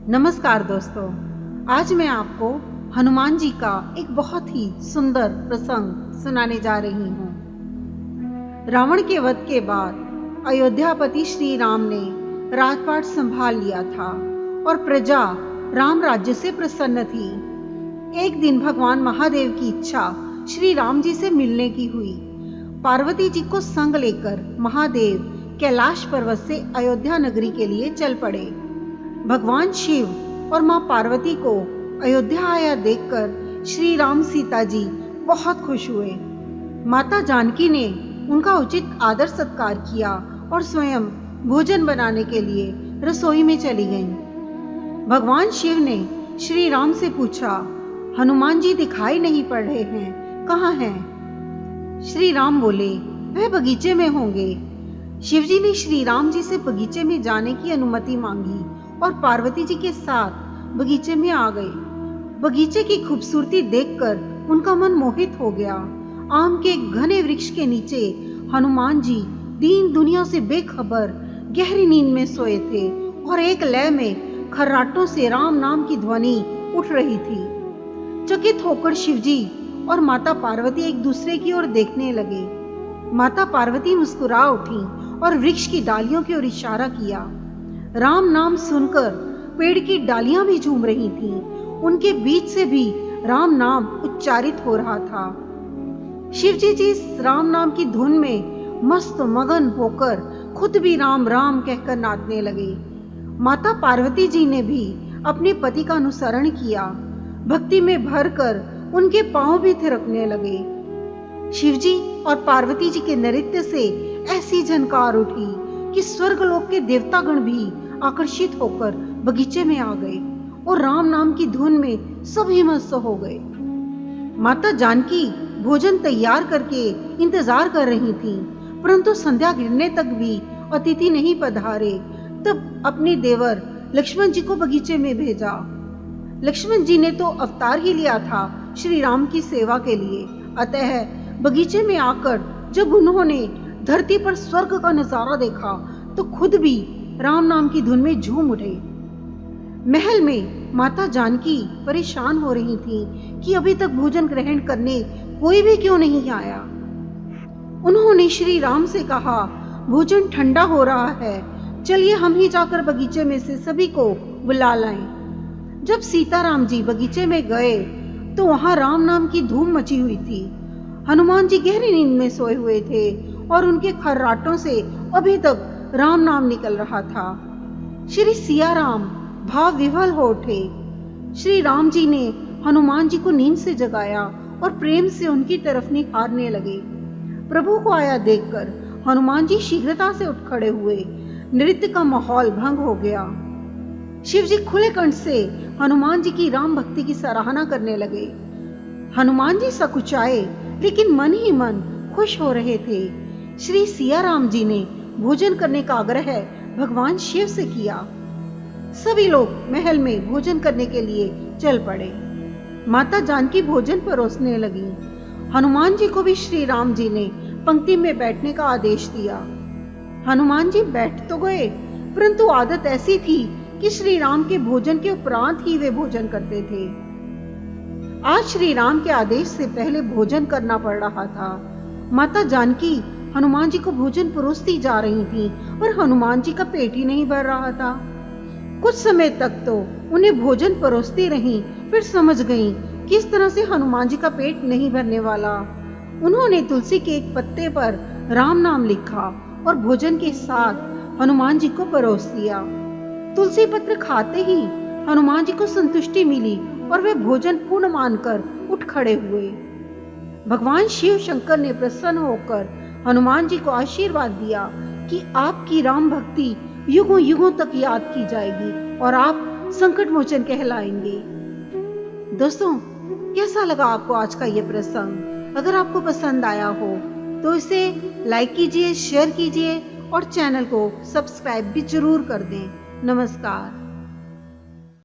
नमस्कार दोस्तों, आज मैं आपको हनुमान जी का एक बहुत ही सुंदर प्रसंग सुनाने जा रही हूँ। रावण के वध के बाद अयोध्यापति श्री राम ने राजपाट संभाल लिया था और प्रजा राम राज्य से प्रसन्न थी। एक दिन भगवान महादेव की इच्छा श्री राम जी से मिलने की हुई। पार्वती जी को संग लेकर महादेव कैलाश पर्वत से अयोध्या नगरी के लिए चल पड़े। भगवान शिव और मां पार्वती को अयोध्या आया देखकर श्री राम सीता जी बहुत खुश हुए। माता जानकी ने उनका उचित आदर सत्कार किया और स्वयं भोजन बनाने के लिए रसोई में चली गईं। भगवान शिव ने श्री राम से पूछा, हनुमान जी दिखाई नहीं पड़ रहे हैं, कहाँ हैं? श्री राम बोले, वह बगीचे में होंगे। शिवजी ने श्री राम जी से बगीचे में जाने की अनुमति मांगी और पार्वती जी के साथ बगीचे में आ गए। बगीचे की खूबसूरती देखकर उनका मन मोहित हो गया। आम के घने वृक्ष के नीचे हनुमान जी दीन दुनिया से बेखबर गहरी नींद में सोए थे और एक लय में खर्राटों से राम नाम की ध्वनि उठ रही थी। चकित होकर शिवजी और माता पार्वती एक दूसरे की ओर देखने लगे। माता पार्वती मुस्कुरा उठी और वृक्ष की डालियों की ओर इशारा किया। राम नाम सुनकर पेड़ की डालियां भी झूम रही थीं। उनके बीच से भी राम नाम उच्चारित हो रहा था। शिवजी जी इस राम नाम की धुन में मस्त मगन होकर खुद भी राम राम कहकर नाचने लगे। माता पार्वती जी ने भी अपने पति का अनुसरण किया। भक्ति में भरकर उनके पांव भी थिरकने लगे। शिवजी और पार्वती जी के नृत्य से ऐसी झनकार उठी कि स्वर्गलोक के देवतागण भी आकर्षित होकर बगीचे में आ गए और राम नाम की धुन में सभी मस्त हो गए। माता जानकी भोजन तैयार करके इंतजार कर रही थीं, परंतु संध्या गिरने तक भी अतिथि नहीं पधारे। तब अपने देवर लक्ष्मण जी को बगीचे में भेजा। लक्ष्मण जी ने तो अवतार ही लिया था श्री राम की सेवा के लिए। अतः बगीचे में आकर जब उन्होंने धरती पर स्वर्ग का नजारा देखा तो खुद भी राम नाम की धुन में झूम उठे। महल में माता जानकी परेशान हो रही थी कि अभी तक भोजन ग्रहण करने कोई भी क्यों नहीं आया। उन्होंने श्री राम से कहा, भोजन ठंडा हो रहा है, चलिए हम ही जाकर बगीचे में से सभी को बुला लाएं। जब सीताराम जी बगीचे में गए तो वहां राम नाम की धूम मची हुई थी। हनुमान जी गहरी नींद में सोए हुए थे और उनके खर्राटों से अभी तक राम नाम निकल रहा था। श्री सिया राम भाव विह्वल हो उठे। श्री राम जी ने हनुमान जी को नींद से जगाया और प्रेम से उनकी तरफ निहारने लगे। प्रभु को आया देखकर हनुमान जी शीघ्रता से उठ खड़े हुए। नृत्य का माहौल भंग हो गया। शिव जी खुले कंठ से हनुमान जी की राम भक्ति की सराहना करने लगे। हनुमान जी सकुचाए लेकिन मन ही मन खुश हो रहे थे। श्री सिया राम जी ने भोजन करने का आग्रह भगवान शिव से किया। सभी लोग महल में भोजन करने के लिए चल पड़े। माता जानकी भोजन परोसने लगी। हनुमान जी को भी श्री राम जी ने पंक्ति में बैठने का आदेश दिया। हनुमान जी बैठ तो गए, परंतु आदत ऐसी थी कि श्री राम के भोजन के उपरांत ही वे भोजन करते थे। आज श्री राम के आदेश से पहले भोजन करना पड़ रहा था। माता जानकी हनुमान जी को भोजन परोसती जा रही थी और हनुमान जी का पेट ही नहीं भर रहा था। कुछ समय तक तो उन्हें भोजन परोसती रहीं, फिर समझ गईं कि इस तरह से हनुमान जी का पेट नहीं भरने वाला। उन्होंने तुलसी के एक पत्ते पर राम नाम लिखा और भोजन के साथ हनुमान जी को परोस दिया। तुलसी पत्र खाते ही हनुमान जी को संतुष्टि मिली और वे भोजन पूर्ण मानकर उठ खड़े हुए। भगवान शिव शंकर ने प्रसन्न होकर हनुमान जी को आशीर्वाद दिया कि आपकी राम भक्ति युगों युगों तक याद की जाएगी और आप संकट मोचन कहलाएंगे। दोस्तों, कैसा लगा आपको आज का ये प्रसंग? अगर आपको पसंद आया हो तो इसे लाइक कीजिए, शेयर कीजिए और चैनल को सब्सक्राइब भी जरूर कर दें। नमस्कार।